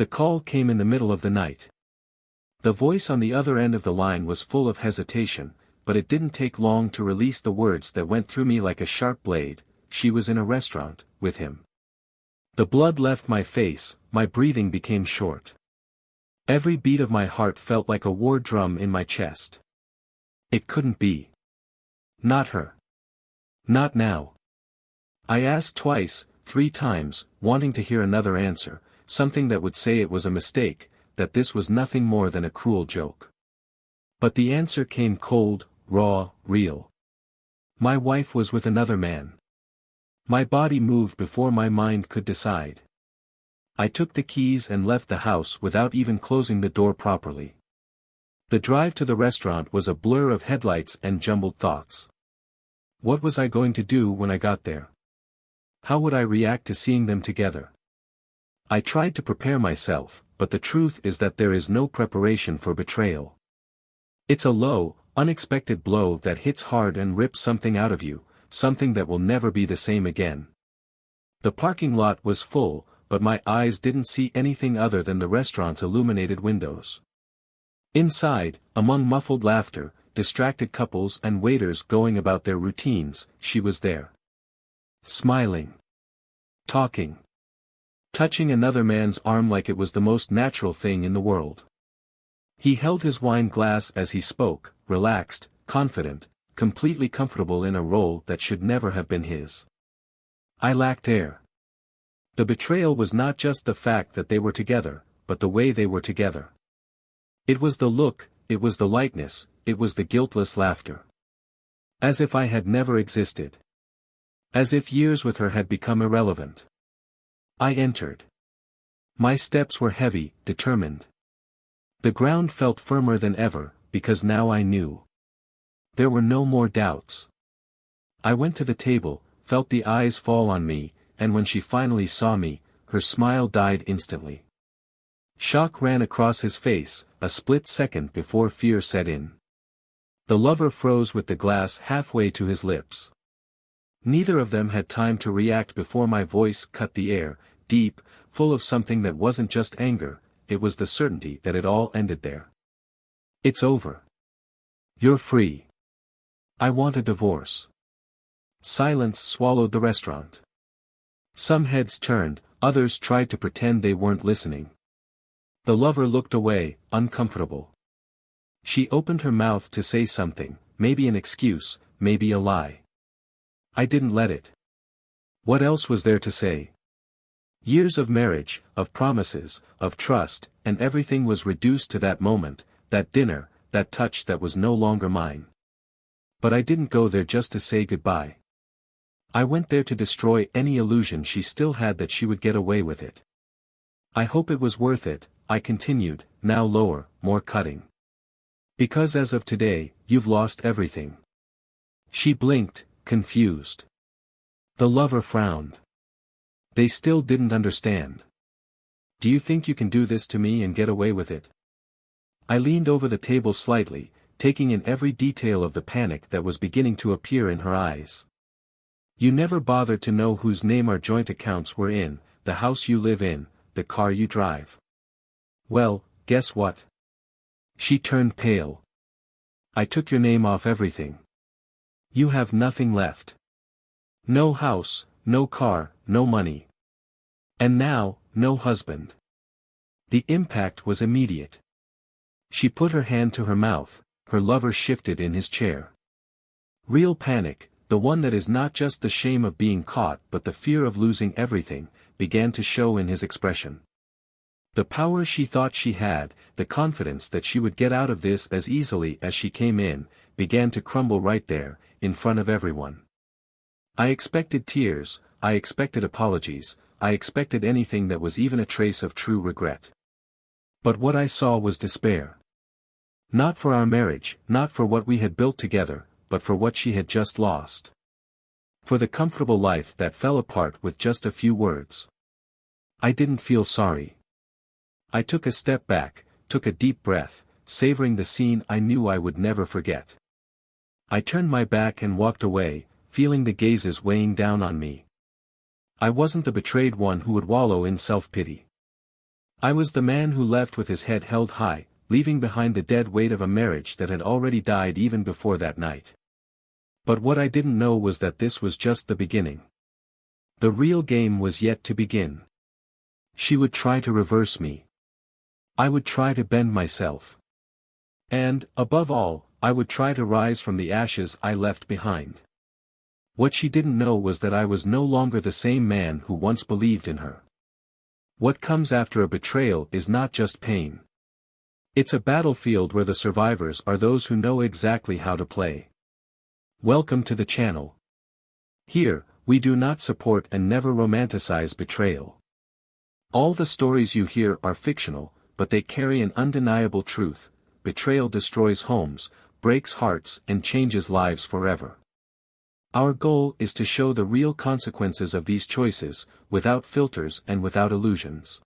The call came in the middle of the night. The voice on the other end of the line was full of hesitation, but it didn't take long to release the words that went through me like a sharp blade. She was in a restaurant, with him. The blood left my face, my breathing became short. Every beat of my heart felt like a war drum in my chest. It couldn't be. Not her. Not now. I asked twice, 3 times, wanting to hear another answer, something that would say it was a mistake, that this was nothing more than a cruel joke. But the answer came cold, raw, real. My wife was with another man. My body moved before my mind could decide. I took the keys and left the house without even closing the door properly. The drive to the restaurant was a blur of headlights and jumbled thoughts. What was I going to do when I got there? How would I react to seeing them together? I tried to prepare myself, but the truth is that there is no preparation for betrayal. It's a low, unexpected blow that hits hard and rips something out of you, something that will never be the same again. The parking lot was full, but my eyes didn't see anything other than the restaurant's illuminated windows. Inside, among muffled laughter, distracted couples and waiters going about their routines, she was there. Smiling. Talking. Touching another man's arm like it was the most natural thing in the world. He held his wine glass as he spoke, relaxed, confident, completely comfortable in a role that should never have been his. I lacked air. The betrayal was not just the fact that they were together, but the way they were together. It was the look, it was the lightness, it was the guiltless laughter. As if I had never existed. As if years with her had become irrelevant. I entered. My steps were heavy, determined. The ground felt firmer than ever, because now I knew. There were no more doubts. I went to the table, felt the eyes fall on me, and when she finally saw me, her smile died instantly. Shock ran across his face, a split second before fear set in. The lover froze with the glass halfway to his lips. Neither of them had time to react before my voice cut the air, deep, full of something that wasn't just anger, it was the certainty that it all ended there. It's over. You're free. I want a divorce. Silence swallowed the restaurant. Some heads turned, others tried to pretend they weren't listening. The lover looked away, uncomfortable. She opened her mouth to say something, maybe an excuse, maybe a lie. I didn't let it. What else was there to say? Years of marriage, of promises, of trust, and everything was reduced to that moment, that dinner, that touch that was no longer mine. But I didn't go there just to say goodbye. I went there to destroy any illusion she still had that she would get away with it. I hope it was worth it, I continued, now lower, more cutting. Because as of today, you've lost everything. She blinked, confused. The lover frowned. They still didn't understand. Do you think you can do this to me and get away with it? I leaned over the table slightly, taking in every detail of the panic that was beginning to appear in her eyes. You never bothered to know whose name our joint accounts were in, the house you live in, the car you drive. Well, guess what? She turned pale. I took your name off everything. You have nothing left. No house, no car, no money. And now, no husband. The impact was immediate. She put her hand to her mouth, her lover shifted in his chair. Real panic, the one that is not just the shame of being caught but the fear of losing everything, began to show in his expression. The power she thought she had, the confidence that she would get out of this as easily as she came in, began to crumble right there, in front of everyone. I expected tears, I expected apologies, I expected anything that was even a trace of true regret. But what I saw was despair. Not for our marriage, not for what we had built together, but for what she had just lost. For the comfortable life that fell apart with just a few words. I didn't feel sorry. I took a step back, took a deep breath, savoring the scene I knew I would never forget. I turned my back and walked away, feeling the gazes weighing down on me. I wasn't the betrayed one who would wallow in self-pity. I was the man who left with his head held high, leaving behind the dead weight of a marriage that had already died even before that night. But what I didn't know was that this was just the beginning. The real game was yet to begin. She would try to reverse me. I would try to bend myself. And, above all, I would try to rise from the ashes I left behind. What she didn't know was that I was no longer the same man who once believed in her. What comes after a betrayal is not just pain. It's a battlefield where the survivors are those who know exactly how to play. Welcome to the channel. Here, we do not support and never romanticize betrayal. All the stories you hear are fictional, but they carry an undeniable truth: betrayal destroys homes, breaks hearts, and changes lives forever. Our goal is to show the real consequences of these choices, without filters and without illusions.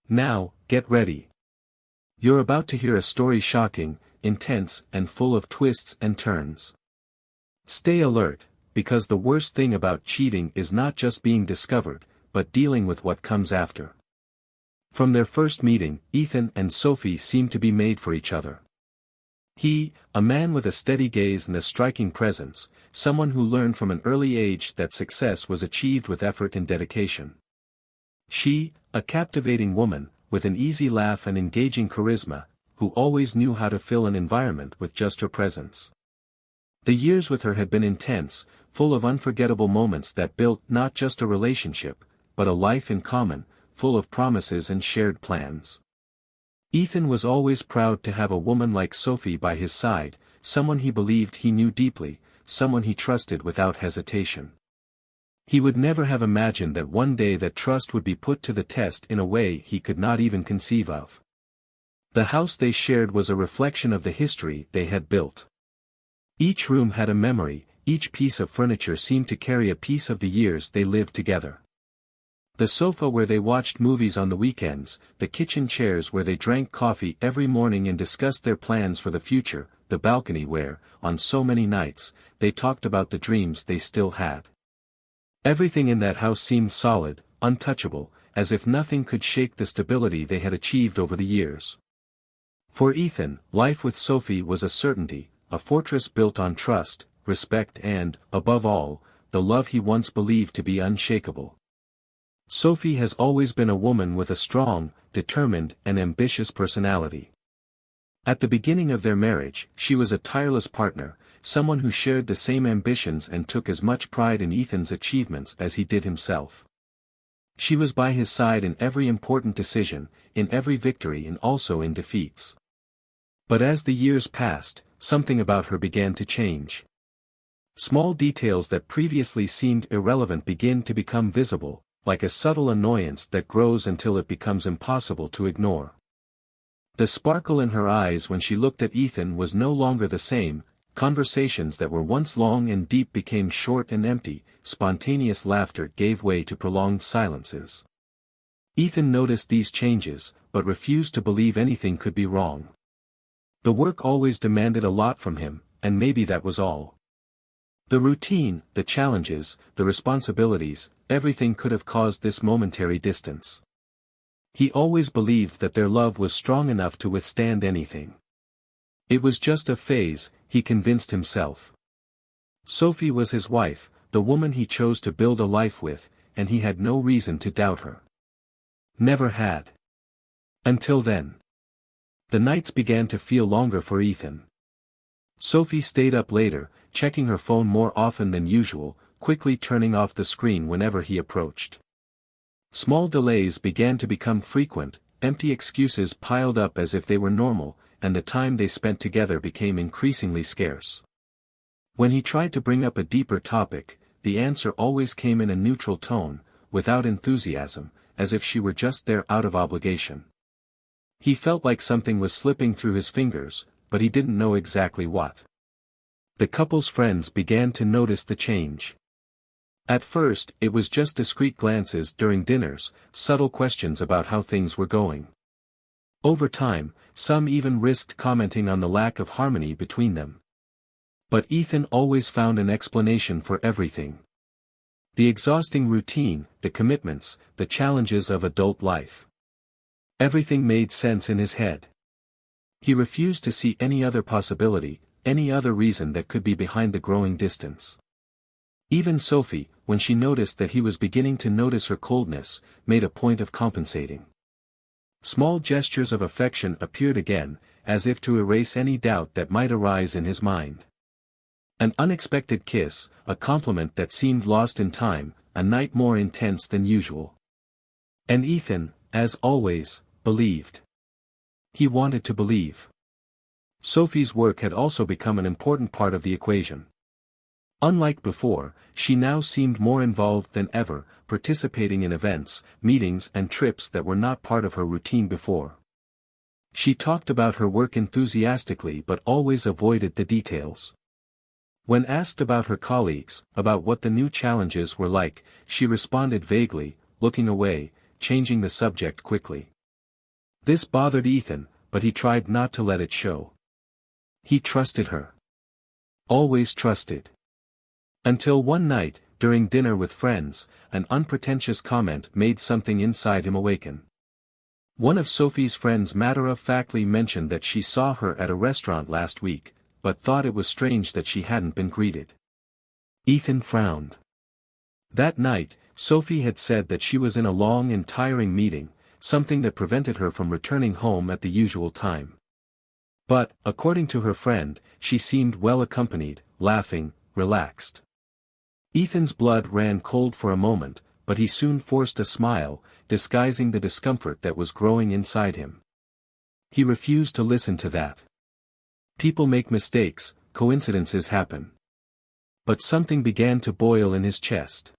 Now, get ready. You're about to hear a story shocking, intense, and full of twists and turns. Stay alert, because the worst thing about cheating is not just being discovered, but dealing with what comes after. From their first meeting, Ethan and Sophie seemed to be made for each other. He, a man with a steady gaze and a striking presence, someone who learned from an early age that success was achieved with effort and dedication. She, a captivating woman, with an easy laugh and engaging charisma, who always knew how to fill an environment with just her presence. The years with her had been intense, full of unforgettable moments that built not just a relationship, but a life in common, full of promises and shared plans. Ethan was always proud to have a woman like Sophie by his side, someone he believed he knew deeply, someone he trusted without hesitation. He would never have imagined that one day that trust would be put to the test in a way he could not even conceive of. The house they shared was a reflection of the history they had built. Each room had a memory, each piece of furniture seemed to carry a piece of the years they lived together. The sofa where they watched movies on the weekends, the kitchen chairs where they drank coffee every morning and discussed their plans for the future, the balcony where, on so many nights, they talked about the dreams they still had. Everything in that house seemed solid, untouchable, as if nothing could shake the stability they had achieved over the years. For Ethan, life with Sophie was a certainty, a fortress built on trust, respect and, above all, the love he once believed to be unshakable. Sophie has always been a woman with a strong, determined, and ambitious personality. At the beginning of their marriage, she was a tireless partner, someone who shared the same ambitions and took as much pride in Ethan's achievements as he did himself. She was by his side in every important decision, in every victory and also in defeats. But as the years passed, something about her began to change. Small details that previously seemed irrelevant began to become visible, like a subtle annoyance that grows until it becomes impossible to ignore. The sparkle in her eyes when she looked at Ethan was no longer the same, conversations that were once long and deep became short and empty, spontaneous laughter gave way to prolonged silences. Ethan noticed these changes, but refused to believe anything could be wrong. The work always demanded a lot from him, and maybe that was all. The routine, the challenges, the responsibilities, everything could have caused this momentary distance. He always believed that their love was strong enough to withstand anything. It was just a phase, he convinced himself. Sophie was his wife, the woman he chose to build a life with, and he had no reason to doubt her. Never had. Until then. The nights began to feel longer for Ethan. Sophie stayed up later, checking her phone more often than usual, quickly turning off the screen whenever he approached. Small delays began to become frequent, empty excuses piled up as if they were normal, and the time they spent together became increasingly scarce. When he tried to bring up a deeper topic, the answer always came in a neutral tone, without enthusiasm, as if she were just there out of obligation. He felt like something was slipping through his fingers, but he didn't know exactly what. The couple's friends began to notice the change. At first, it was just discreet glances during dinners, subtle questions about how things were going. Over time, some even risked commenting on the lack of harmony between them. But Ethan always found an explanation for everything. The exhausting routine, the commitments, the challenges of adult life. Everything made sense in his head. He refused to see any other possibility, any other reason that could be behind the growing distance. Even Sophie, when she noticed that he was beginning to notice her coldness, made a point of compensating. Small gestures of affection appeared again, as if to erase any doubt that might arise in his mind. An unexpected kiss, a compliment that seemed lost in time, a night more intense than usual. And Ethan, as always, believed. He wanted to believe. Sophie's work had also become an important part of the equation. Unlike before, she now seemed more involved than ever, participating in events, meetings and trips that were not part of her routine before. She talked about her work enthusiastically but always avoided the details. When asked about her colleagues, about what the new challenges were like, she responded vaguely, looking away, changing the subject quickly. This bothered Ethan, but he tried not to let it show. He trusted her. Always trusted. Until one night, during dinner with friends, an unpretentious comment made something inside him awaken. One of Sophie's friends matter-of-factly mentioned that she saw her at a restaurant last week, but thought it was strange that she hadn't been greeted. Ethan frowned. That night, Sophie had said that she was in a long and tiring meeting, something that prevented her from returning home at the usual time. But, according to her friend, she seemed well accompanied, laughing, relaxed. Ethan's blood ran cold for a moment, but he soon forced a smile, disguising the discomfort that was growing inside him. He refused to listen to that. People make mistakes, coincidences happen. But something began to boil in his chest.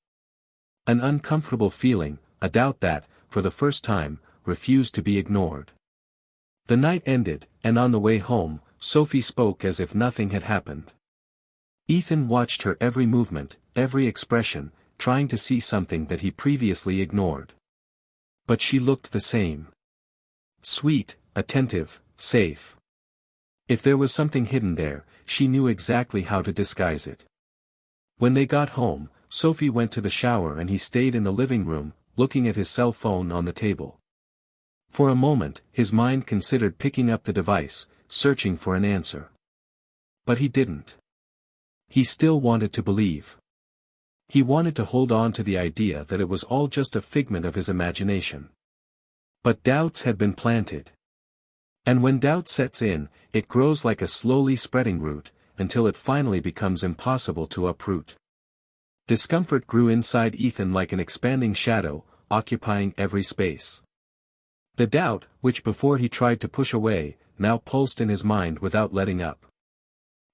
An uncomfortable feeling, a doubt that, for the first time, refused to be ignored. The night ended, and on the way home, Sophie spoke as if nothing had happened. Ethan watched her every movement, every expression, trying to see something that he previously ignored. But she looked the same. Sweet, attentive, safe. If there was something hidden there, she knew exactly how to disguise it. When they got home, Sophie went to the shower and he stayed in the living room, looking at his cell phone on the table. For a moment, his mind considered picking up the device, searching for an answer. But he didn't. He still wanted to believe. He wanted to hold on to the idea that it was all just a figment of his imagination. But doubts had been planted. And when doubt sets in, it grows like a slowly spreading root, until it finally becomes impossible to uproot. Discomfort grew inside Ethan like an expanding shadow, occupying every space. The doubt, which before he tried to push away, now pulsed in his mind without letting up.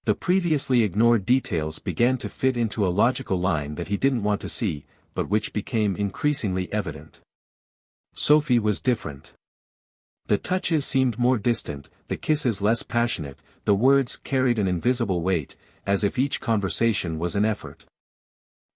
The previously ignored details began to fit into a logical line that he didn't want to see, but which became increasingly evident. Sophie was different. The touches seemed more distant, the kisses less passionate, the words carried an invisible weight, as if each conversation was an effort.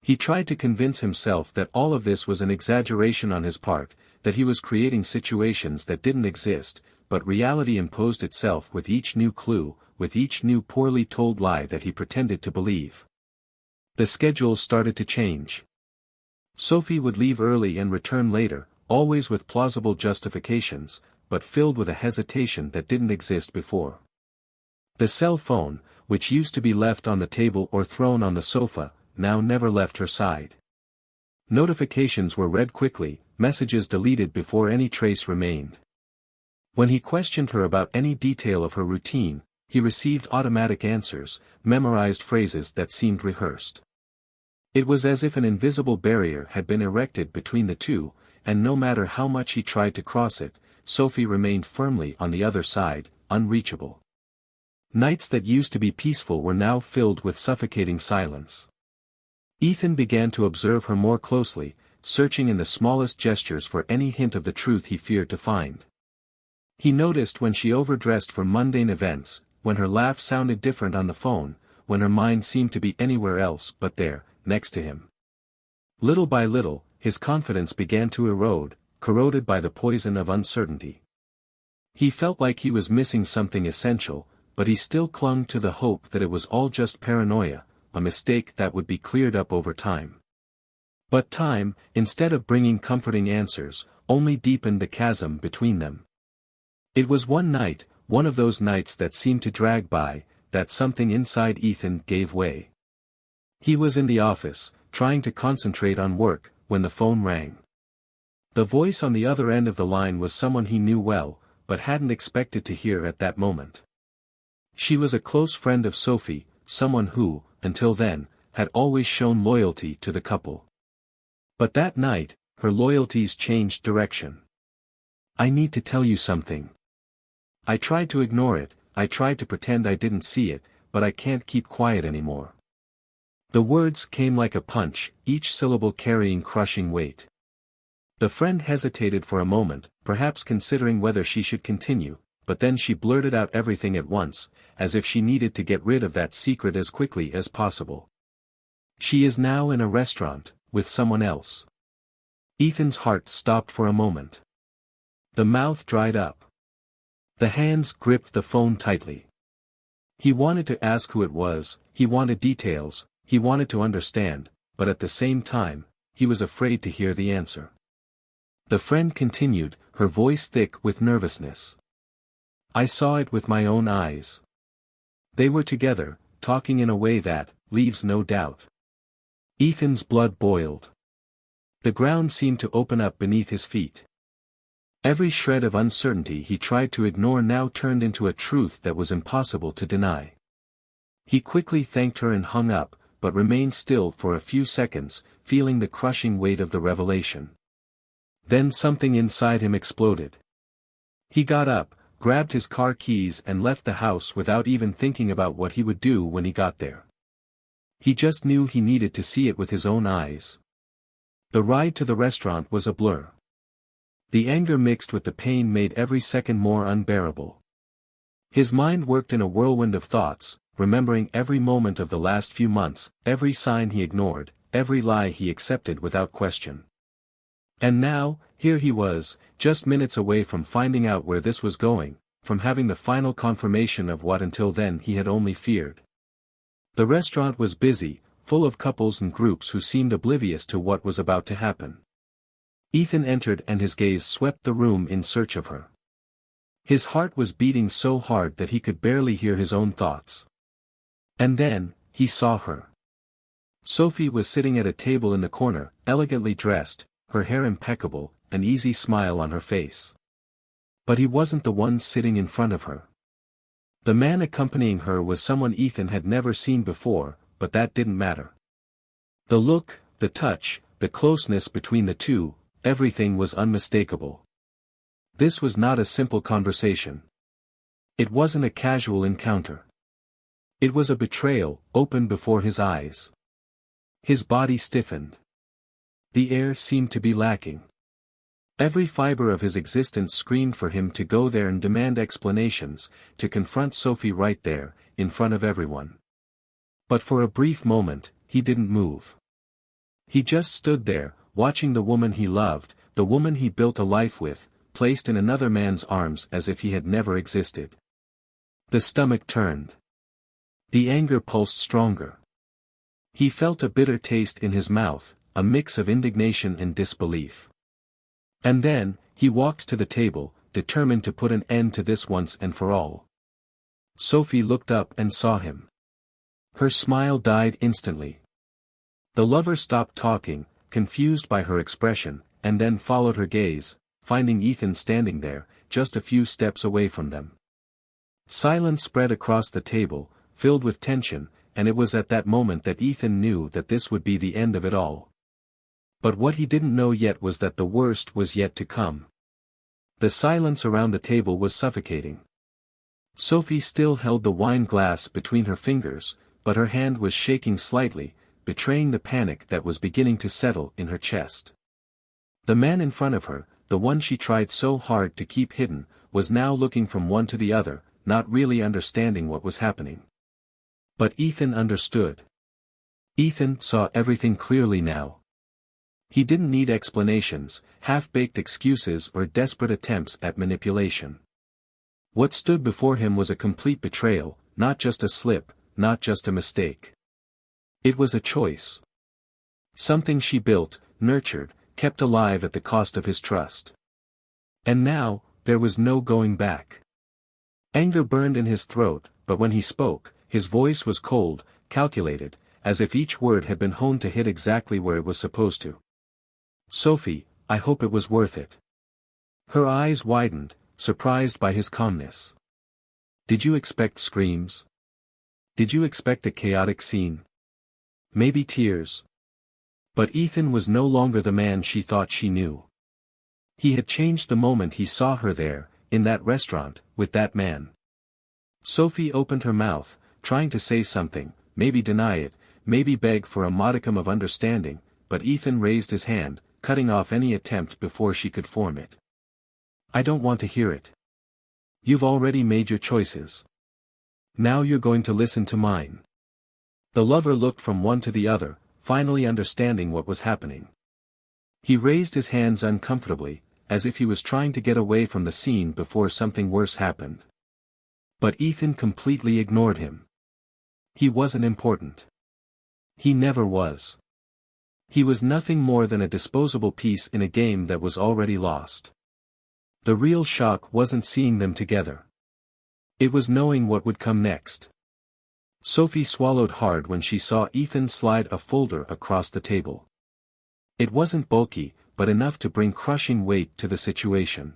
He tried to convince himself that all of this was an exaggeration on his part, that he was creating situations that didn't exist, but reality imposed itself with each new clue, with each new poorly told lie that he pretended to believe. The schedule started to change. Sophie would leave early and return later, always with plausible justifications, but filled with a hesitation that didn't exist before. The cell phone, which used to be left on the table or thrown on the sofa, now never left her side. Notifications were read quickly, messages deleted before any trace remained. When he questioned her about any detail of her routine, he received automatic answers, memorized phrases that seemed rehearsed. It was as if an invisible barrier had been erected between the two, and no matter how much he tried to cross it, Sophie remained firmly on the other side, unreachable. Nights that used to be peaceful were now filled with suffocating silence. Ethan began to observe her more closely, searching in the smallest gestures for any hint of the truth he feared to find. He noticed when she overdressed for mundane events, when her laugh sounded different on the phone, when her mind seemed to be anywhere else but there, next to him. Little by little, his confidence began to erode, corroded by the poison of uncertainty. He felt like he was missing something essential, but he still clung to the hope that it was all just paranoia, a mistake that would be cleared up over time. But time, instead of bringing comforting answers, only deepened the chasm between them. It was one night, one of those nights that seemed to drag by, that something inside Ethan gave way. He was in the office, trying to concentrate on work, when the phone rang. The voice on the other end of the line was someone he knew well, but hadn't expected to hear at that moment. She was a close friend of Sophie, someone who, until then, had always shown loyalty to the couple. But that night, her loyalties changed direction. "I need to tell you something. I tried to ignore it, I tried to pretend I didn't see it, but I can't keep quiet anymore." The words came like a punch, each syllable carrying crushing weight. The friend hesitated for a moment, perhaps considering whether she should continue, but then she blurted out everything at once, as if she needed to get rid of that secret as quickly as possible. "She is now in a restaurant, with someone else." Ethan's heart stopped for a moment. The mouth dried up. The hands gripped the phone tightly. He wanted to ask who it was, he wanted details, he wanted to understand, but at the same time, he was afraid to hear the answer. The friend continued, her voice thick with nervousness. "I saw it with my own eyes. They were together, talking in a way that leaves no doubt." Ethan's blood boiled. The ground seemed to open up beneath his feet. Every shred of uncertainty he tried to ignore now turned into a truth that was impossible to deny. He quickly thanked her and hung up, but remained still for a few seconds, feeling the crushing weight of the revelation. Then something inside him exploded. He got up, grabbed his car keys and left the house without even thinking about what he would do when he got there. He just knew he needed to see it with his own eyes. The ride to the restaurant was a blur. The anger mixed with the pain made every second more unbearable. His mind worked in a whirlwind of thoughts, remembering every moment of the last few months, every sign he ignored, every lie he accepted without question. And now, here he was, just minutes away from finding out where this was going, from having the final confirmation of what until then he had only feared. The restaurant was busy, full of couples and groups who seemed oblivious to what was about to happen. Ethan entered and his gaze swept the room in search of her. His heart was beating so hard that he could barely hear his own thoughts. And then, he saw her. Sophie was sitting at a table in the corner, elegantly dressed, her hair impeccable, an easy smile on her face. But he wasn't the one sitting in front of her. The man accompanying her was someone Ethan had never seen before, but that didn't matter. The look, the touch, the closeness between the two, everything was unmistakable. This was not a simple conversation. It wasn't a casual encounter. It was a betrayal, open before his eyes. His body stiffened. The air seemed to be lacking. Every fiber of his existence screamed for him to go there and demand explanations, to confront Sophie right there, in front of everyone. But for a brief moment, he didn't move. He just stood there, watching the woman he loved, the woman he built a life with, placed in another man's arms as if he had never existed. The stomach turned. The anger pulsed stronger. He felt a bitter taste in his mouth, a mix of indignation and disbelief. And then, he walked to the table, determined to put an end to this once and for all. Sophie looked up and saw him. Her smile died instantly. The lover stopped talking, confused by her expression, and then followed her gaze, finding Ethan standing there, just a few steps away from them. Silence spread across the table, filled with tension, and it was at that moment that Ethan knew that this would be the end of it all. But what he didn't know yet was that the worst was yet to come. The silence around the table was suffocating. Sophie still held the wine glass between her fingers, but her hand was shaking slightly, betraying the panic that was beginning to settle in her chest. The man in front of her, the one she tried so hard to keep hidden, was now looking from one to the other, not really understanding what was happening. But Ethan understood. Ethan saw everything clearly now. He didn't need explanations, half-baked excuses or desperate attempts at manipulation. What stood before him was a complete betrayal, not just a slip, not just a mistake. It was a choice. Something she built, nurtured, kept alive at the cost of his trust. And now, there was no going back. Anger burned in his throat, but when he spoke, his voice was cold, calculated, as if each word had been honed to hit exactly where it was supposed to. "Sophie, I hope it was worth it." Her eyes widened, surprised by his calmness. "Did you expect screams? Did you expect a chaotic scene? Maybe tears?" But Ethan was no longer the man she thought she knew. He had changed the moment he saw her there, in that restaurant, with that man. Sophie opened her mouth, trying to say something, maybe deny it, maybe beg for a modicum of understanding, but Ethan raised his hand, cutting off any attempt before she could form it. "I don't want to hear it. You've already made your choices. Now you're going to listen to mine." The lover looked from one to the other, finally understanding what was happening. He raised his hands uncomfortably, as if he was trying to get away from the scene before something worse happened. But Ethan completely ignored him. He wasn't important. He never was. He was nothing more than a disposable piece in a game that was already lost. The real shock wasn't seeing them together. It was knowing what would come next. Sophie swallowed hard when she saw Ethan slide a folder across the table. It wasn't bulky, but enough to bring crushing weight to the situation.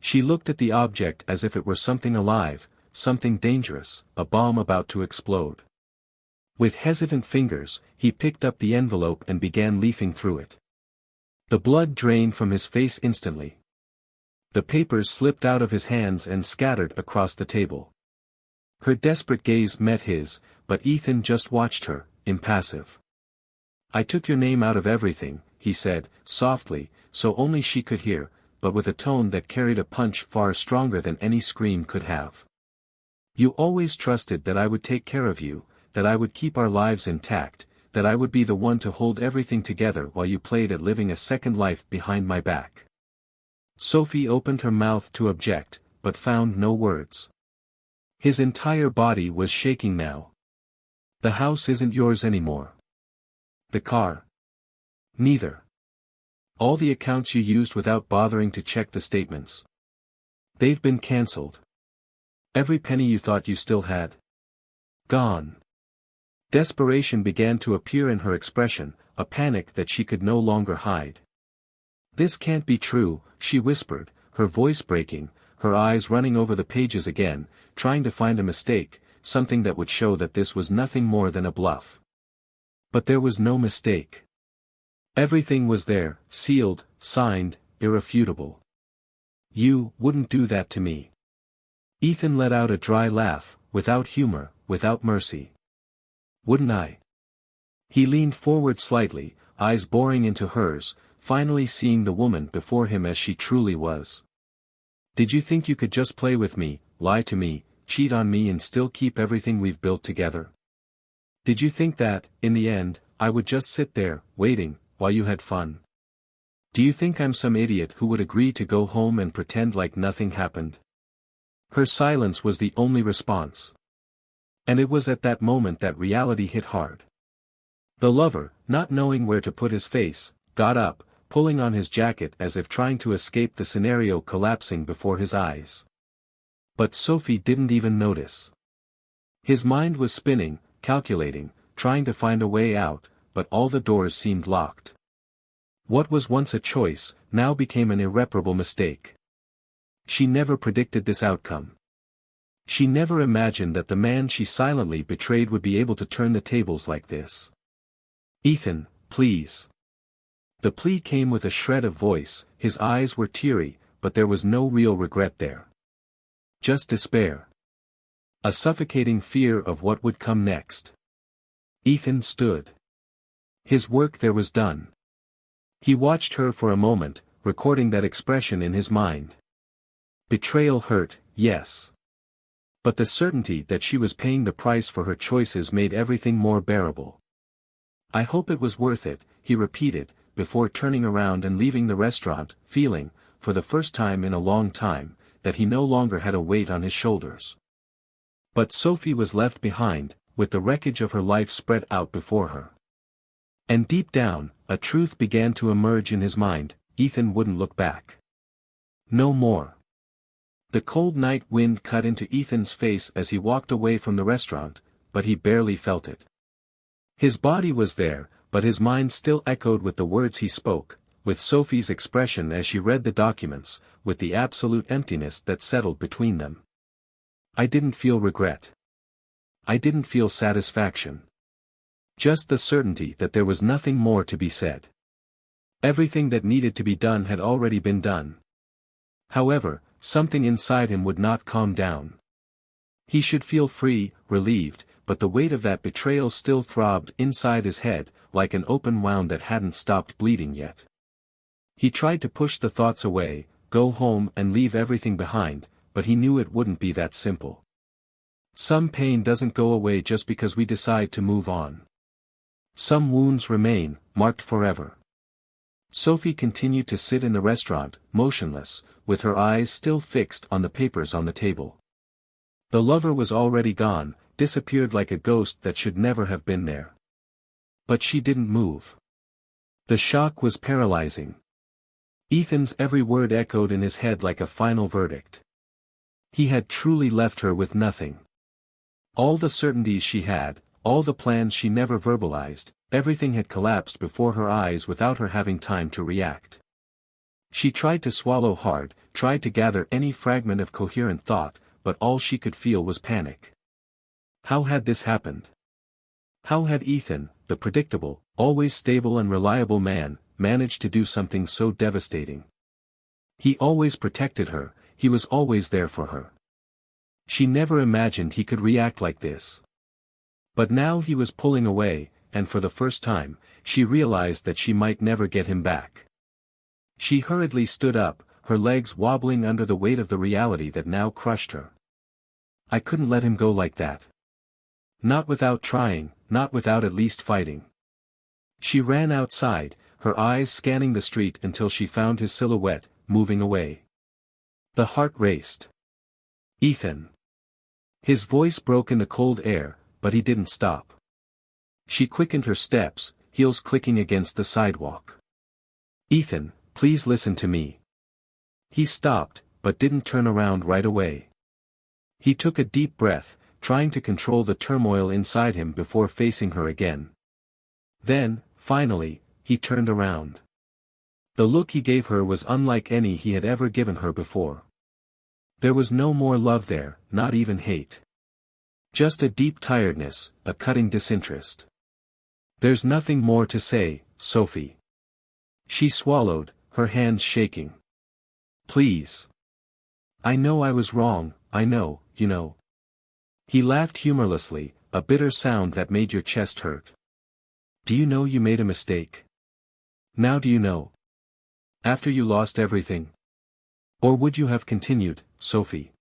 She looked at the object as if it were something alive, something dangerous, a bomb about to explode. With hesitant fingers, he picked up the envelope and began leafing through it. The blood drained from his face instantly. The papers slipped out of his hands and scattered across the table. Her desperate gaze met his, but Ethan just watched her, impassive. "I took your name out of everything," he said, softly, so only she could hear, but with a tone that carried a punch far stronger than any scream could have. "You always trusted that I would take care of you, that I would keep our lives intact, that I would be the one to hold everything together while you played at living a second life behind my back." Sophie opened her mouth to object, but found no words. His entire body was shaking now. "The house isn't yours anymore. The car? Neither. All the accounts you used without bothering to check the statements. They've been cancelled. Every penny you thought you still had. Gone." Desperation began to appear in her expression, a panic that she could no longer hide. "This can't be true," she whispered, her voice breaking, her eyes running over the pages again, trying to find a mistake, something that would show that this was nothing more than a bluff. But there was no mistake. Everything was there, sealed, signed, irrefutable. "You wouldn't do that to me." Ethan let out a dry laugh, without humor, without mercy. "Wouldn't I?" He leaned forward slightly, eyes boring into hers, finally seeing the woman before him as she truly was. "Did you think you could just play with me, lie to me, cheat on me and still keep everything we've built together? Did you think that, in the end, I would just sit there, waiting, while you had fun? Do you think I'm some idiot who would agree to go home and pretend like nothing happened?" Her silence was the only response. And it was at that moment that reality hit hard. The lover, not knowing where to put his face, got up, pulling on his jacket as if trying to escape the scenario collapsing before his eyes. But Sophie didn't even notice. His mind was spinning, calculating, trying to find a way out, but all the doors seemed locked. What was once a choice, now became an irreparable mistake. She never predicted this outcome. She never imagined that the man she silently betrayed would be able to turn the tables like this. "Ethan, please." The plea came with a shred of voice, his eyes were teary, but there was no real regret there. Just despair. A suffocating fear of what would come next. Ethan stood. His work there was done. He watched her for a moment, recording that expression in his mind. Betrayal hurt, yes. But the certainty that she was paying the price for her choices made everything more bearable. "I hope it was worth it," he repeated, before turning around and leaving the restaurant, feeling, for the first time in a long time, that he no longer had a weight on his shoulders. But Sophie was left behind, with the wreckage of her life spread out before her. And deep down, a truth began to emerge in his mind: Ethan wouldn't look back. No more. The cold night wind cut into Ethan's face as he walked away from the restaurant, but he barely felt it. His body was there, but his mind still echoed with the words he spoke, with Sophie's expression as she read the documents, with the absolute emptiness that settled between them. I didn't feel regret. I didn't feel satisfaction. Just the certainty that there was nothing more to be said. Everything that needed to be done had already been done. However, something inside him would not calm down. He should feel free, relieved, but the weight of that betrayal still throbbed inside his head, like an open wound that hadn't stopped bleeding yet. He tried to push the thoughts away, go home and leave everything behind, but he knew it wouldn't be that simple. Some pain doesn't go away just because we decide to move on. Some wounds remain, marked forever. Sophie continued to sit in the restaurant, motionless, with her eyes still fixed on the papers on the table. The lover was already gone, disappeared like a ghost that should never have been there. But she didn't move. The shock was paralyzing. Ethan's every word echoed in his head like a final verdict. He had truly left her with nothing. All the certainties she had, all the plans she never verbalized, everything had collapsed before her eyes without her having time to react. She tried to swallow hard, tried to gather any fragment of coherent thought, but all she could feel was panic. How had this happened? How had Ethan, the predictable, always stable and reliable man, managed to do something so devastating? He always protected her, he was always there for her. She never imagined he could react like this. But now he was pulling away, and for the first time, she realized that she might never get him back. She hurriedly stood up, her legs wobbling under the weight of the reality that now crushed her. I couldn't let him go like that. Not without trying, not without at least fighting. She ran outside, her eyes scanning the street until she found his silhouette, moving away. The heart raced. Ethan. His voice broke in the cold air, but he didn't stop. She quickened her steps, heels clicking against the sidewalk. Ethan, please listen to me. He stopped, but didn't turn around right away. He took a deep breath, trying to control the turmoil inside him before facing her again. Then, finally, he turned around. The look he gave her was unlike any he had ever given her before. There was no more love there, not even hate. Just a deep tiredness, a cutting disinterest. There's nothing more to say, Sophie. She swallowed, her hands shaking. Please. I know I was wrong, I know, you know. He laughed humorlessly, a bitter sound that made your chest hurt. Do you know you made a mistake? Now do you know? After you lost everything? Or would you have continued, Sophie?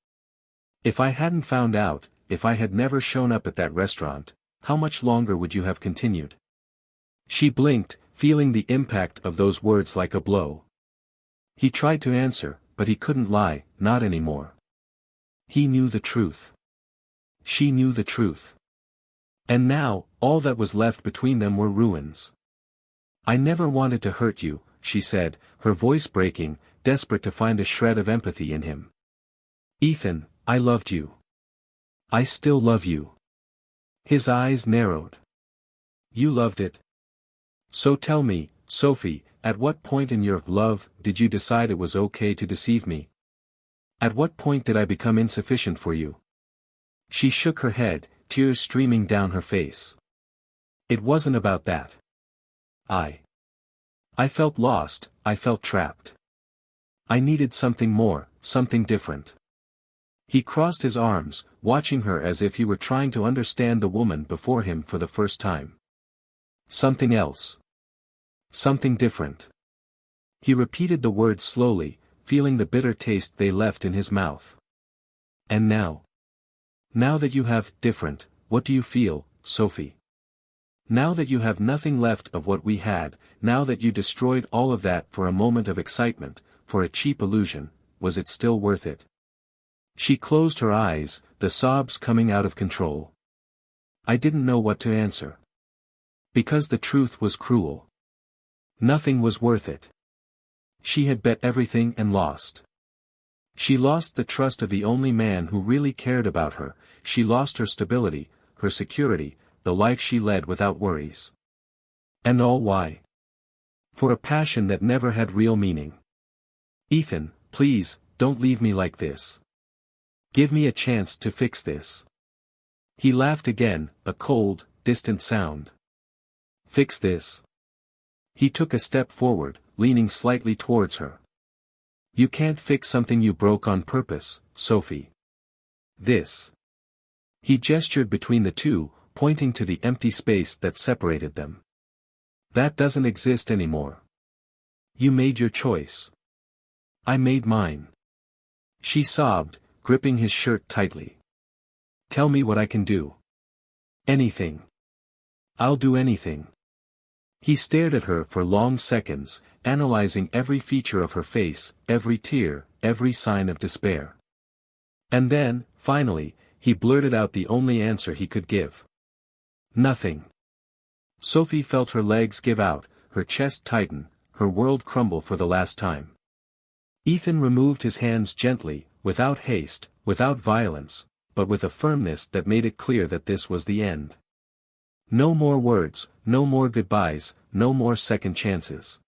If I hadn't found out, if I had never shown up at that restaurant, how much longer would you have continued? She blinked, feeling the impact of those words like a blow. He tried to answer, but he couldn't lie, not anymore. He knew the truth. She knew the truth. And now, all that was left between them were ruins. I never wanted to hurt you, she said, her voice breaking, desperate to find a shred of empathy in him. Ethan, I loved you. I still love you. His eyes narrowed. You loved it? So tell me, Sophie, at what point in your love did you decide it was okay to deceive me? At what point did I become insufficient for you? She shook her head, tears streaming down her face. It wasn't about that. I felt lost, I felt trapped. I needed something more, something different. He crossed his arms, watching her as if he were trying to understand the woman before him for the first time. Something else. Something different. He repeated the words slowly, feeling the bitter taste they left in his mouth. And now? Now that you have different, what do you feel, Sophie? Now that you have nothing left of what we had, now that you destroyed all of that for a moment of excitement, for a cheap illusion, was it still worth it? She closed her eyes, the sobs coming out of control. I didn't know what to answer. Because the truth was cruel. Nothing was worth it. She had bet everything and lost. She lost the trust of the only man who really cared about her, she lost her stability, her security, the life she led without worries. And all why? For a passion that never had real meaning. Ethan, please, don't leave me like this. Give me a chance to fix this. He laughed again, a cold, distant sound. Fix this? He took a step forward, leaning slightly towards her. You can't fix something you broke on purpose, Sophie. This. He gestured between the two, pointing to the empty space that separated them. That doesn't exist anymore. You made your choice. I made mine. She sobbed, gripping his shirt tightly. Tell me what I can do. Anything. I'll do anything. He stared at her for long seconds, analyzing every feature of her face, every tear, every sign of despair. And then, finally, he blurted out the only answer he could give. Nothing. Sophie felt her legs give out, her chest tighten, her world crumble for the last time. Ethan removed his hands gently, without haste, without violence, but with a firmness that made it clear that this was the end. No more words, no more goodbyes, no more second chances.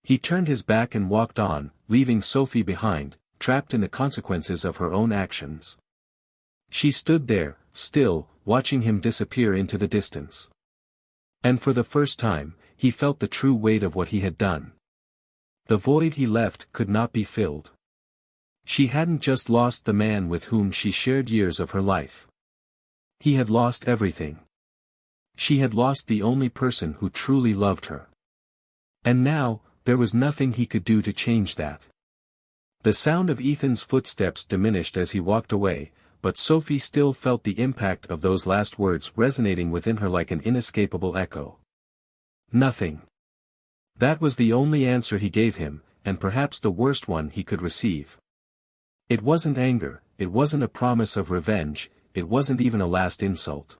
He turned his back and walked on, leaving Sophie behind, trapped in the consequences of her own actions. She stood there, still, watching him disappear into the distance. And for the first time, he felt the true weight of what he had done. The void he left could not be filled. She hadn't just lost the man with whom she shared years of her life. He had lost everything. She had lost the only person who truly loved her. And now, there was nothing he could do to change that. The sound of Ethan's footsteps diminished as he walked away, but Sophie still felt the impact of those last words resonating within her like an inescapable echo. Nothing. That was the only answer he gave him, and perhaps the worst one he could receive. It wasn't anger, it wasn't a promise of revenge, it wasn't even a last insult.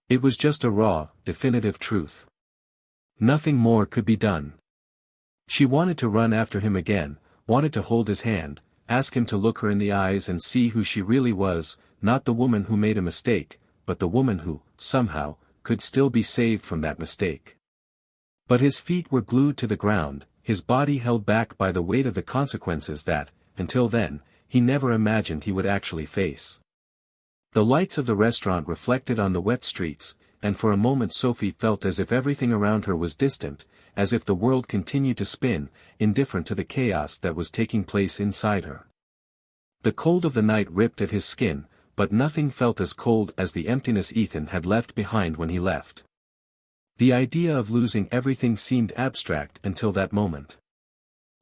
It was just a raw, definitive truth. Nothing more could be done. She wanted to run after him again, wanted to hold his hand, ask him to look her in the eyes and see who she really was, not the woman who made a mistake, but the woman who, somehow, could still be saved from that mistake. But his feet were glued to the ground, his body held back by the weight of the consequences that, until then, he never imagined he would actually face. The lights of the restaurant reflected on the wet streets, and for a moment Sophie felt as if everything around her was distant, as if the world continued to spin, indifferent to the chaos that was taking place inside her. The cold of the night ripped at his skin, but nothing felt as cold as the emptiness Ethan had left behind when he left. The idea of losing everything seemed abstract until that moment.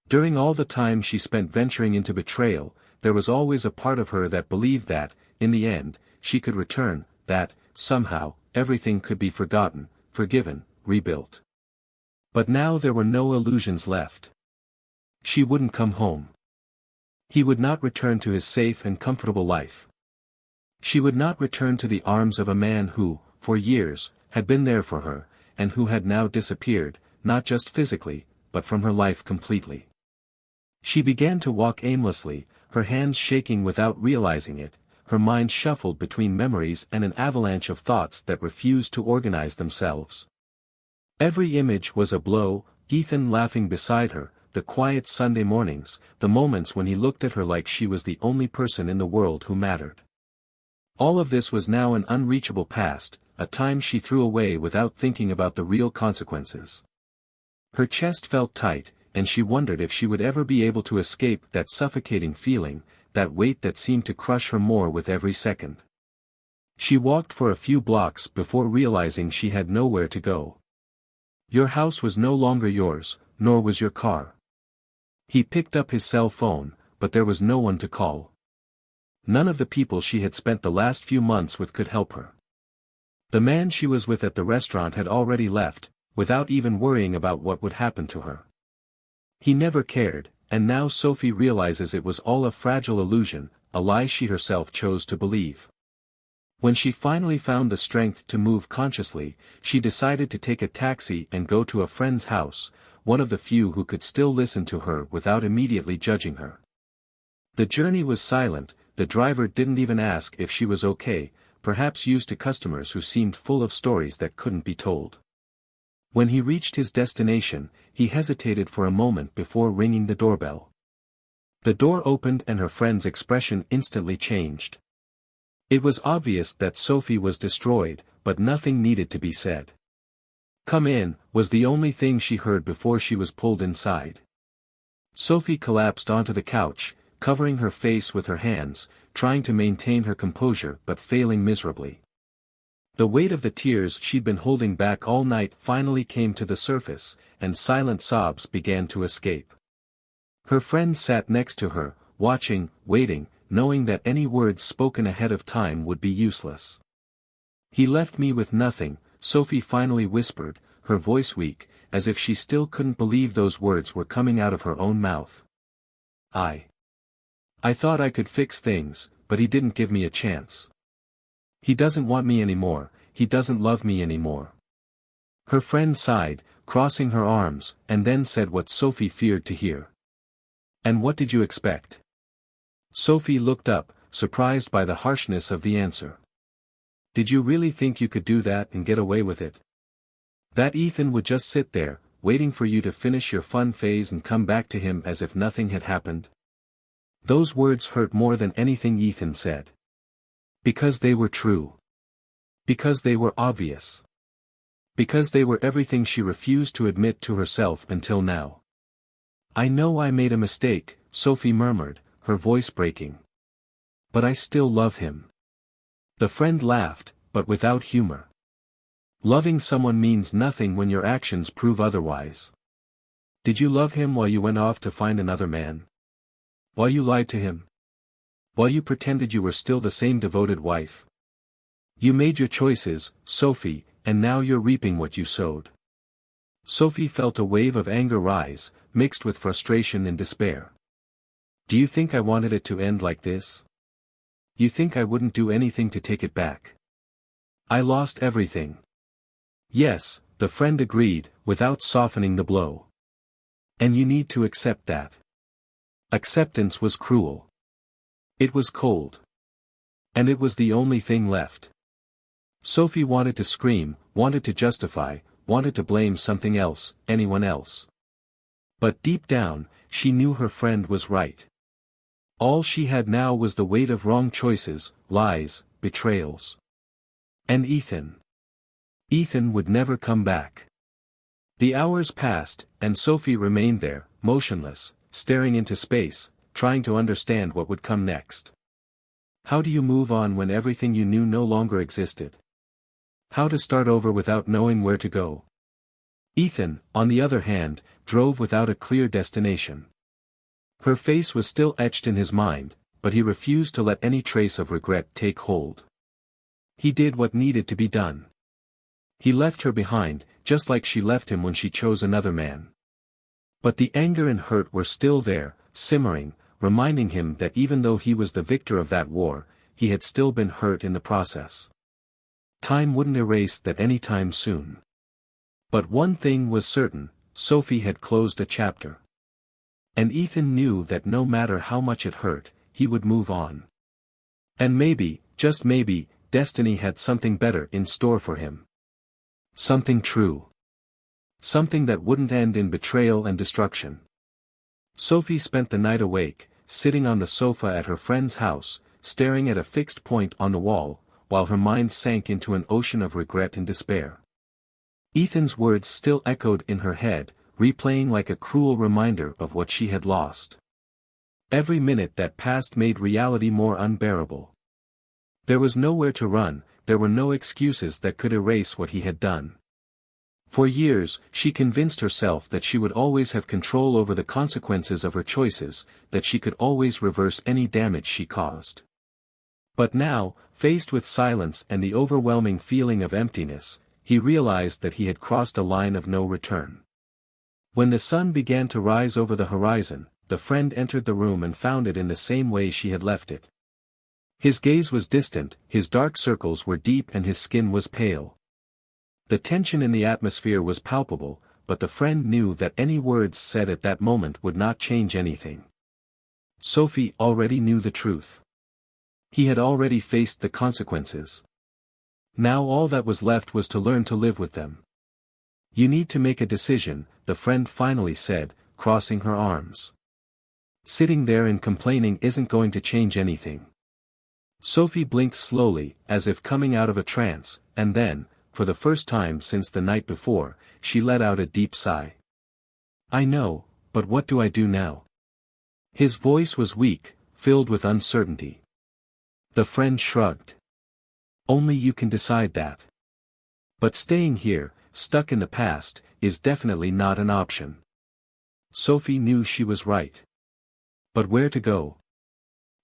During all the time she spent venturing into betrayal, there was always a part of her that believed that, in the end, she could return, that, somehow, everything could be forgotten, forgiven, rebuilt. But now there were no illusions left. She wouldn't come home. He would not return to his safe and comfortable life. She would not return to the arms of a man who, for years, had been there for her, and who had now disappeared, not just physically, but from her life completely. She began to walk aimlessly, her hands shaking without realizing it, her mind shuffled between memories and an avalanche of thoughts that refused to organize themselves. Every image was a blow, Ethan laughing beside her, the quiet Sunday mornings, the moments when he looked at her like she was the only person in the world who mattered. All of this was now an unreachable past, a time she threw away without thinking about the real consequences. Her chest felt tight, and she wondered if she would ever be able to escape that suffocating feeling, that weight that seemed to crush her more with every second. She walked for a few blocks before realizing she had nowhere to go. Your house was no longer yours, nor was your car. He picked up his cell phone, but there was no one to call. None of the people she had spent the last few months with could help her. The man she was with at the restaurant had already left, without even worrying about what would happen to her. He never cared, and now Sophie realizes it was all a fragile illusion, a lie she herself chose to believe. When she finally found the strength to move consciously, she decided to take a taxi and go to a friend's house, one of the few who could still listen to her without immediately judging her. The journey was silent, the driver didn't even ask if she was okay, perhaps used to customers who seemed full of stories that couldn't be told. When he reached his destination, he hesitated for a moment before ringing the doorbell. The door opened and her friend's expression instantly changed. It was obvious that Sophie was destroyed, but nothing needed to be said. "Come in," was the only thing she heard before she was pulled inside. Sophie collapsed onto the couch, covering her face with her hands, trying to maintain her composure but failing miserably. The weight of the tears she'd been holding back all night finally came to the surface, and silent sobs began to escape. Her friend sat next to her, watching, waiting, knowing that any words spoken ahead of time would be useless. "He left me with nothing," Sophie finally whispered, her voice weak, as if she still couldn't believe those words were coming out of her own mouth. I thought I could fix things, but he didn't give me a chance. He doesn't want me anymore, he doesn't love me anymore." Her friend sighed, crossing her arms, and then said what Sophie feared to hear. "And what did you expect?" Sophie looked up, surprised by the harshness of the answer. "Did you really think you could do that and get away with it? That Ethan would just sit there, waiting for you to finish your fun phase and come back to him as if nothing had happened?" Those words hurt more than anything Ethan said. Because they were true. Because they were obvious. Because they were everything she refused to admit to herself until now. "I know I made a mistake," Sophie murmured, her voice breaking. "But I still love him." The friend laughed, but without humor. "Loving someone means nothing when your actions prove otherwise. Did you love him while you went off to find another man? While you lied to him? While you pretended you were still the same devoted wife? You made your choices, Sophie, and now you're reaping what you sowed." Sophie felt a wave of anger rise, mixed with frustration and despair. "Do you think I wanted it to end like this? You think I wouldn't do anything to take it back? I lost everything." "Yes," the friend agreed, without softening the blow. "And you need to accept that." Acceptance was cruel. It was cold. And it was the only thing left. Sophie wanted to scream, wanted to justify, wanted to blame something else, anyone else. But deep down, she knew her friend was right. All she had now was the weight of wrong choices, lies, betrayals. And Ethan. Ethan would never come back. The hours passed, and Sophie remained there, motionless, staring into space, trying to understand what would come next. How do you move on when everything you knew no longer existed? How to start over without knowing where to go? Ethan, on the other hand, drove without a clear destination. Her face was still etched in his mind, but he refused to let any trace of regret take hold. He did what needed to be done. He left her behind, just like she left him when she chose another man. But the anger and hurt were still there, simmering, reminding him that even though he was the victor of that war, he had still been hurt in the process. Time wouldn't erase that any time soon. But one thing was certain, Sophie had closed a chapter. And Ethan knew that no matter how much it hurt, he would move on. And maybe, just maybe, destiny had something better in store for him. Something true. Something that wouldn't end in betrayal and destruction. Sophie spent the night awake, sitting on the sofa at her friend's house, staring at a fixed point on the wall, while her mind sank into an ocean of regret and despair. Ethan's words still echoed in her head, replaying like a cruel reminder of what she had lost. Every minute that passed made reality more unbearable. There was nowhere to run, there were no excuses that could erase what he had done. For years, she convinced herself that she would always have control over the consequences of her choices, that she could always reverse any damage she caused. But now, faced with silence and the overwhelming feeling of emptiness, he realized that he had crossed a line of no return. When the sun began to rise over the horizon, the friend entered the room and found it in the same way she had left it. His gaze was distant, his dark circles were deep and his skin was pale. The tension in the atmosphere was palpable, but the friend knew that any words said at that moment would not change anything. Sophie already knew the truth. He had already faced the consequences. Now all that was left was to learn to live with them. You need to make a decision, the friend finally said, crossing her arms. Sitting there and complaining isn't going to change anything. Sophie blinked slowly, as if coming out of a trance, and then, for the first time since the night before, she let out a deep sigh. I know, but what do I do now? His voice was weak, filled with uncertainty. The friend shrugged. Only you can decide that. But staying here, stuck in the past, is definitely not an option. Sophie knew she was right. But where to go?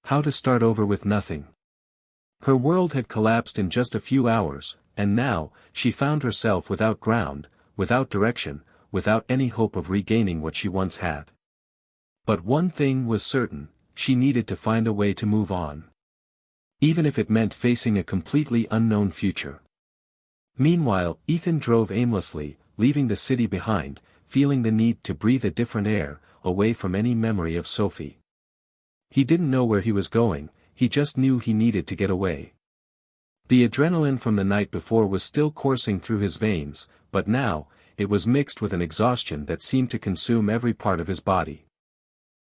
How to start over with nothing? Her world had collapsed in just a few hours, and now, she found herself without ground, without direction, without any hope of regaining what she once had. But one thing was certain, she needed to find a way to move on. Even if it meant facing a completely unknown future. Meanwhile, Ethan drove aimlessly, leaving the city behind, feeling the need to breathe a different air, away from any memory of Sophie. He didn't know where he was going, he just knew he needed to get away. The adrenaline from the night before was still coursing through his veins, but now, it was mixed with an exhaustion that seemed to consume every part of his body.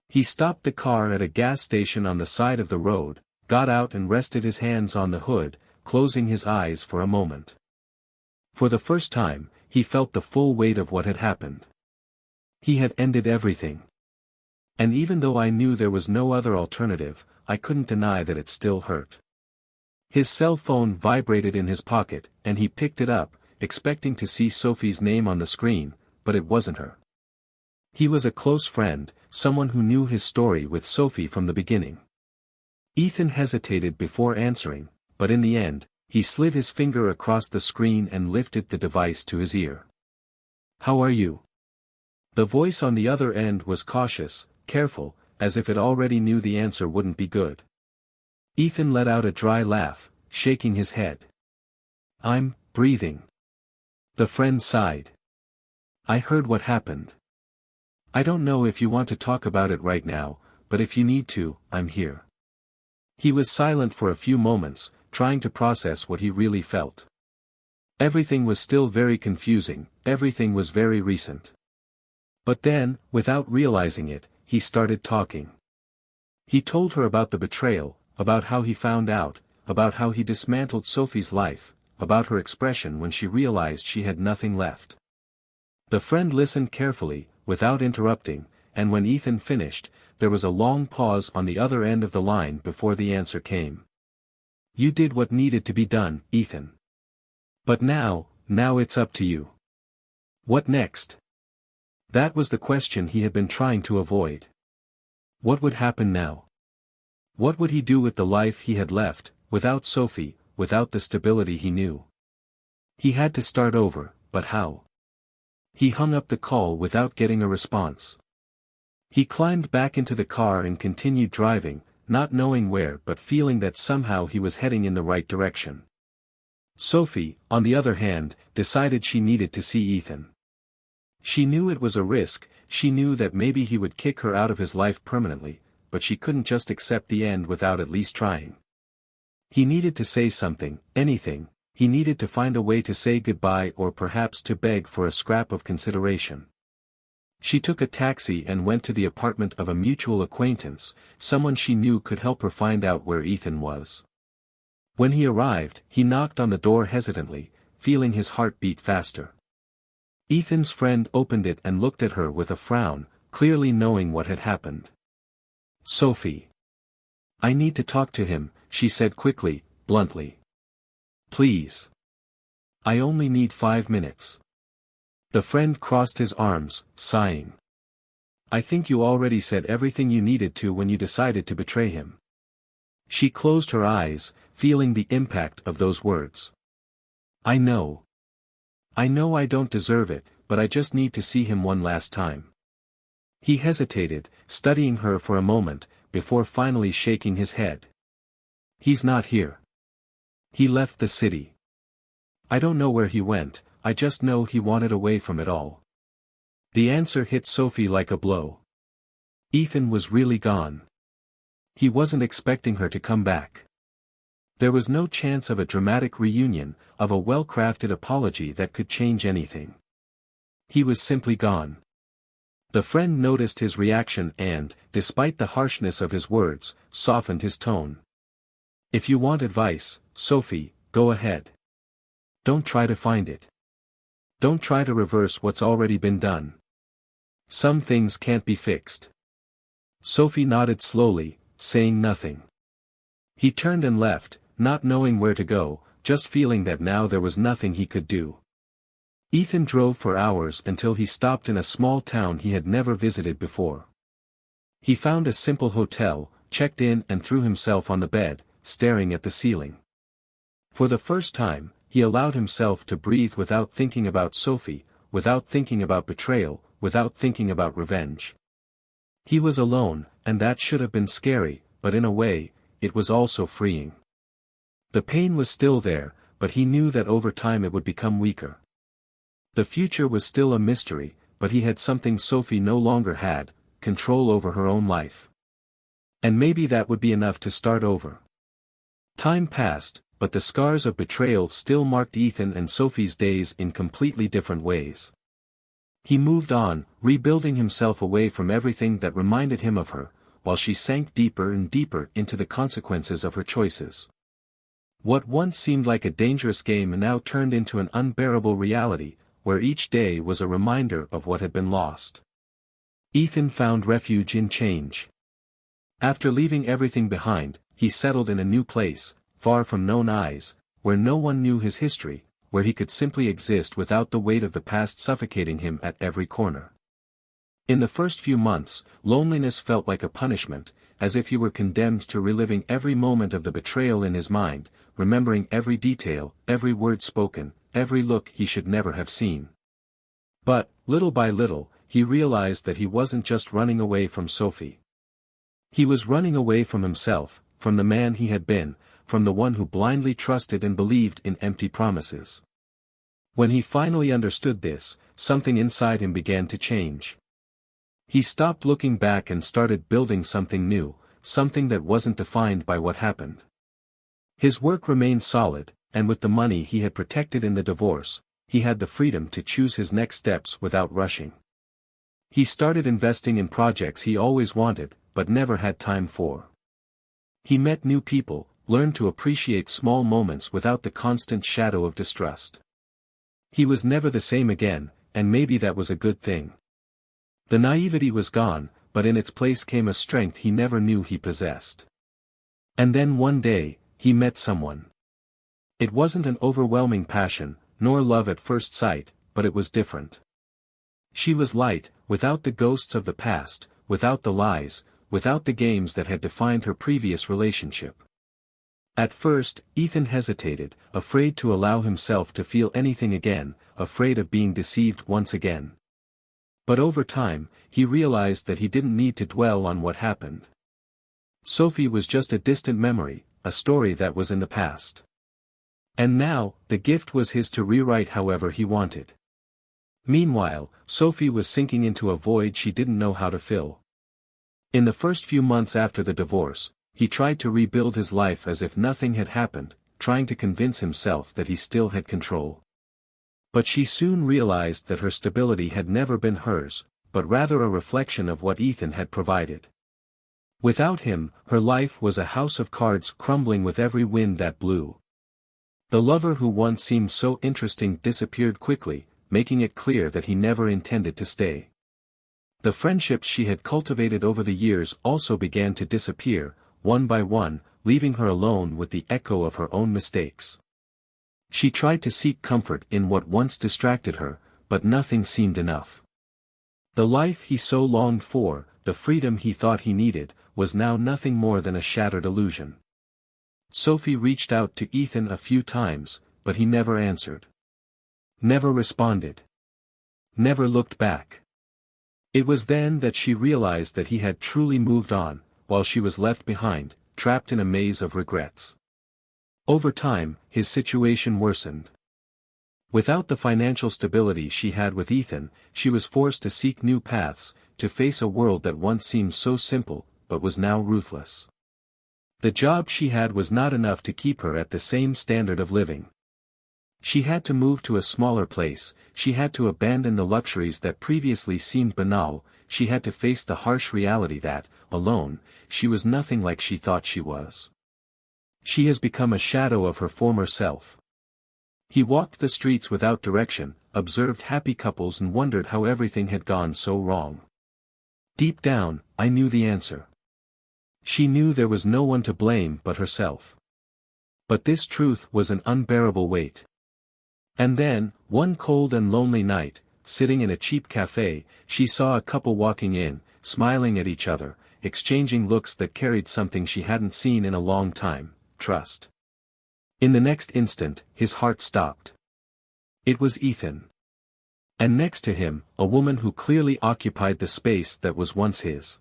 He stopped the car at a gas station on the side of the road, got out and rested his hands on the hood, closing his eyes for a moment. For the first time, he felt the full weight of what had happened. He had ended everything. And even though I knew there was no other alternative, I couldn't deny that it still hurt. His cell phone vibrated in his pocket, and he picked it up, expecting to see Sophie's name on the screen, but it wasn't her. He was a close friend, someone who knew his story with Sophie from the beginning. Ethan hesitated before answering, but in the end, he slid his finger across the screen and lifted the device to his ear. How are you? The voice on the other end was cautious, careful, as if it already knew the answer wouldn't be good. Ethan let out a dry laugh, shaking his head. I'm breathing. The friend sighed. I heard what happened. I don't know if you want to talk about it right now, but if you need to, I'm here. He was silent for a few moments, trying to process what he really felt. Everything was still very confusing, everything was very recent. But then, without realizing it, he started talking. He told her about the betrayal, about how he found out, about how he dismantled Sophie's life, about her expression when she realized she had nothing left. The friend listened carefully, without interrupting, and when Ethan finished, there was a long pause on the other end of the line before the answer came. You did what needed to be done, Ethan. But now it's up to you. What next? That was the question he had been trying to avoid. What would happen now? What would he do with the life he had left, without Sophie, without the stability he knew? He had to start over, but how? He hung up the call without getting a response. He climbed back into the car and continued driving, not knowing where but feeling that somehow he was heading in the right direction. Sophie, on the other hand, decided she needed to see Ethan. She knew it was a risk, she knew that maybe he would kick her out of his life permanently, but she couldn't just accept the end without at least trying. He needed to say something, anything, he needed to find a way to say goodbye or perhaps to beg for a scrap of consideration. She took a taxi and went to the apartment of a mutual acquaintance, someone she knew could help her find out where Ethan was. When he arrived, he knocked on the door hesitantly, feeling his heart beat faster. Ethan's friend opened it and looked at her with a frown, clearly knowing what had happened. Sophie. I need to talk to him, she said quickly, bluntly. Please. I only need 5 minutes. The friend crossed his arms, sighing. I think you already said everything you needed to when you decided to betray him. She closed her eyes, feeling the impact of those words. I know. I know I don't deserve it, but I just need to see him one last time. He hesitated, studying her for a moment, before finally shaking his head. He's not here. He left the city. I don't know where he went, I just know he wanted away from it all. The answer hit Sophie like a blow. Ethan was really gone. He wasn't expecting her to come back. There was no chance of a dramatic reunion, of a well-crafted apology that could change anything. He was simply gone. The friend noticed his reaction and, despite the harshness of his words, softened his tone. "If you want advice, Sophie, go ahead. Don't try to find it. Don't try to reverse what's already been done. Some things can't be fixed." Sophie nodded slowly, saying nothing. He turned and left, not knowing where to go, just feeling that now there was nothing he could do. Ethan drove for hours until he stopped in a small town he had never visited before. He found a simple hotel, checked in and threw himself on the bed, staring at the ceiling. For the first time, he allowed himself to breathe without thinking about Sophie, without thinking about betrayal, without thinking about revenge. He was alone, and that should have been scary, but in a way, it was also freeing. The pain was still there, but he knew that over time it would become weaker. The future was still a mystery, but he had something Sophie no longer had, control over her own life. And maybe that would be enough to start over. Time passed, but the scars of betrayal still marked Ethan and Sophie's days in completely different ways. He moved on, rebuilding himself away from everything that reminded him of her, while she sank deeper and deeper into the consequences of her choices. What once seemed like a dangerous game now turned into an unbearable reality, where each day was a reminder of what had been lost. Ethan found refuge in change. After leaving everything behind, he settled in a new place, far from known eyes, where no one knew his history, where he could simply exist without the weight of the past suffocating him at every corner. In the first few months, loneliness felt like a punishment, as if he were condemned to reliving every moment of the betrayal in his mind, remembering every detail, every word spoken, every look he should never have seen. But, little by little, he realized that he wasn't just running away from Sophie. He was running away from himself, from the man he had been, from the one who blindly trusted and believed in empty promises. When he finally understood this, something inside him began to change. He stopped looking back and started building something new, something that wasn't defined by what happened. His work remained solid, and with the money he had protected in the divorce, he had the freedom to choose his next steps without rushing. He started investing in projects he always wanted, but never had time for. He met new people, learned to appreciate small moments without the constant shadow of distrust. He was never the same again, and maybe that was a good thing. The naivety was gone, but in its place came a strength he never knew he possessed. And then one day, he met someone. It wasn't an overwhelming passion, nor love at first sight, but it was different. She was light, without the ghosts of the past, without the lies, without the games that had defined her previous relationship. At first, Ethan hesitated, afraid to allow himself to feel anything again, afraid of being deceived once again. But over time, he realized that he didn't need to dwell on what happened. Sophie was just a distant memory, a story that was in the past. And now, the gift was his to rewrite however he wanted. Meanwhile, Sophie was sinking into a void she didn't know how to fill. In the first few months after the divorce, he tried to rebuild his life as if nothing had happened, trying to convince himself that he still had control. But she soon realized that her stability had never been hers, but rather a reflection of what Ethan had provided. Without him, her life was a house of cards crumbling with every wind that blew. The lover who once seemed so interesting disappeared quickly, making it clear that he never intended to stay. The friendships she had cultivated over the years also began to disappear, one by one, leaving her alone with the echo of her own mistakes. She tried to seek comfort in what once distracted her, but nothing seemed enough. The life he so longed for, the freedom he thought he needed, was now nothing more than a shattered illusion. Sophie reached out to Ethan a few times, but he never answered. Never responded. Never looked back. It was then that she realized that he had truly moved on, while she was left behind, trapped in a maze of regrets. Over time, his situation worsened. Without the financial stability she had with Ethan, she was forced to seek new paths, to face a world that once seemed so simple, but was now ruthless. The job she had was not enough to keep her at the same standard of living. She had to move to a smaller place, she had to abandon the luxuries that previously seemed banal, she had to face the harsh reality that, alone, she was nothing like she thought she was. She has become a shadow of her former self. He walked the streets without direction, observed happy couples and wondered how everything had gone so wrong. Deep down, I knew the answer. She knew there was no one to blame but herself. But this truth was an unbearable weight. And then, one cold and lonely night, sitting in a cheap cafe, she saw a couple walking in, smiling at each other, exchanging looks that carried something she hadn't seen in a long time: trust. In the next instant, his heart stopped. It was Ethan. And next to him, a woman who clearly occupied the space that was once his.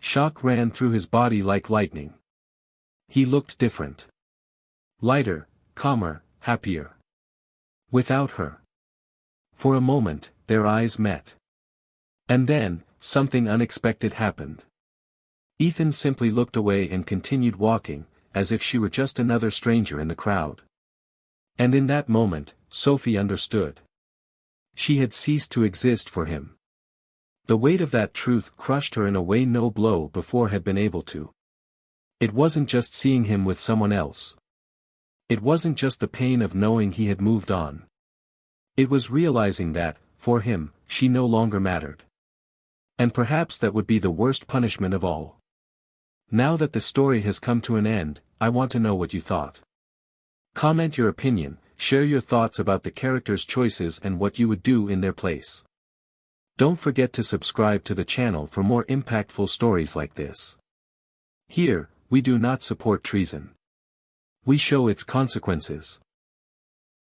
Shock ran through his body like lightning. He looked different. Lighter, calmer, happier. Without her. For a moment, their eyes met. And then, something unexpected happened. Ethan simply looked away and continued walking, as if she were just another stranger in the crowd. And in that moment, Sophie understood. She had ceased to exist for him. The weight of that truth crushed her in a way no blow before had been able to. It wasn't just seeing him with someone else. It wasn't just the pain of knowing he had moved on. It was realizing that, for him, she no longer mattered. And perhaps that would be the worst punishment of all. Now that the story has come to an end, I want to know what you thought. Comment your opinion, share your thoughts about the characters' choices and what you would do in their place. Don't forget to subscribe to the channel for more impactful stories like this. Here, we do not support treason. We show its consequences.